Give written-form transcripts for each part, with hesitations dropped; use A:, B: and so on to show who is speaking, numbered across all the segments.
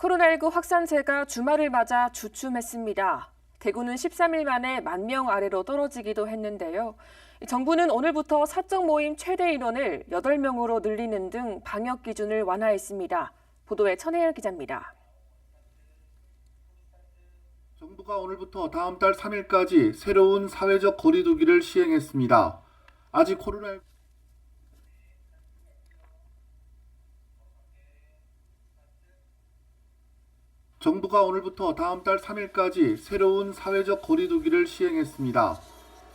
A: 코로나19 확산세가 주말을 맞아 주춤했습니다. 대구는 13일 만에 10,000명 아래로 떨어지기도 했는데요. 정부는 오늘부터 사적 모임 최대 인원을 8명으로 늘리는 등 방역 기준을 완화했습니다. 보도에 천혜열 기자입니다.
B: 정부가 오늘부터 다음 달 3일까지 새로운 사회적 거리 두기를 시행했습니다. 아직 정부가 오늘부터 다음 달 3일까지 새로운 사회적 거리 두기를 시행했습니다.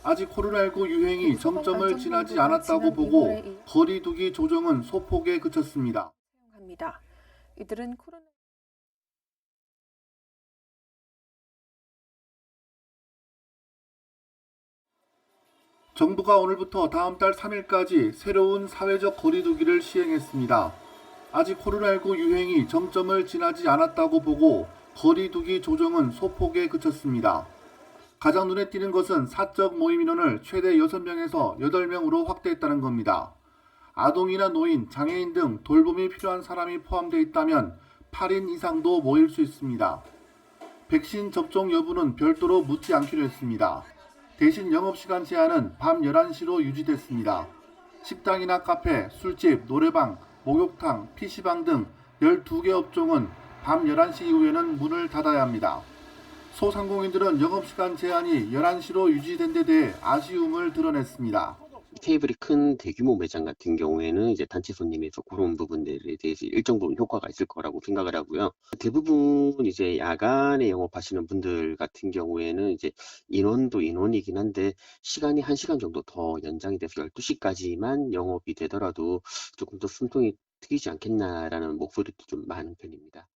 B: 아직 코로나19 유행이 정점을 지나지 않았다고 보고 거리 두기 조정은 소폭에 그쳤습니다.
A: 이들은 코로나
B: 정부가 오늘부터 다음 달 3일까지 새로운 사회적 거리 두기를 시행했습니다. 아직 코로나19 유행이 정점을 지나지 않았다고 보고 거리 두기 조정은 소폭에 그쳤습니다. 가장 눈에 띄는 것은 사적 모임 인원을 최대 6명에서 8명으로 확대했다는 겁니다. 아동이나 노인, 장애인 등 돌봄이 필요한 사람이 포함되어 있다면 8인 이상도 모일 수 있습니다. 백신 접종 여부는 별도로 묻지 않기로 했습니다. 대신 영업시간 제한은 밤 11시로 유지됐습니다. 식당이나 카페, 술집, 노래방, 목욕탕, PC방 등 12개 업종은 밤 11시 이후에는 문을 닫아야 합니다. 소상공인들은 영업시간 제한이 11시로 유지된 데 대해 아쉬움을 드러냈습니다.
C: 테이블이 큰 대규모 매장 같은 경우에는 이제 단체 손님에서 그런 부분들에 대해서 일정 부분 효과가 있을 거라고 생각을 하고요. 대부분 이제 야간에 영업하시는 분들 같은 경우에는 이제 인원도 인원이긴 한데 시간이 1시간 정도 더 연장이 돼서 12시까지만 영업이 되더라도 조금 더 숨통이 트이지 않겠나라는 목소리도 좀 많은 편입니다.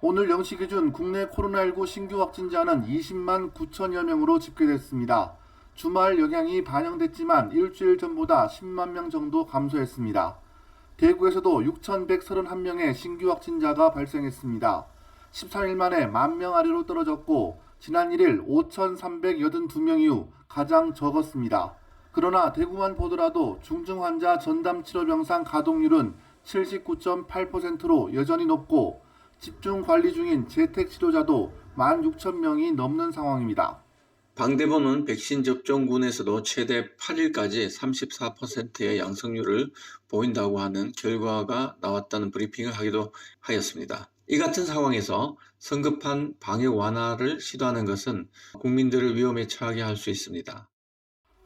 B: 오늘 0시 기준 국내 코로나19 신규 확진자는 20만 9천여 명으로 집계됐습니다. 주말 영향이 반영됐지만 일주일 전보다 10만 명 정도 감소했습니다. 대구에서도 6,131명의 신규 확진자가 발생했습니다. 13일 만에 10,000명 아래로 떨어졌고 지난 1일 5,382명 이후 가장 적었습니다. 그러나 대구만 보더라도 중증 환자 전담 치료 병상 가동률은 79.8%로 여전히 높고 집중 관리 중인 재택 치료자도 16,000명이 넘는 상황입니다.
D: 방대본은 백신 접종군에서도 최대 8일까지 34%의 양성률을 보인다고 하는 결과가 나왔다는 브리핑을 하기도 하였습니다. 이 같은 상황에서 성급한 방역 완화를 시도하는 것은 국민들을 위험에 처하게 할 수 있습니다.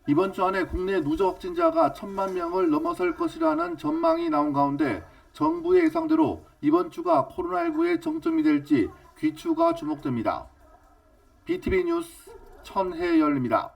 B: 이번 주 안에 국내 누적 확진자가 1,000만 명을 넘어설 것이라는 전망이 나온 가운데 정부의 예상대로 이번 주가 코로나19의 정점이 될지 귀추가 주목됩니다. BTV 뉴스 천혜열입니다.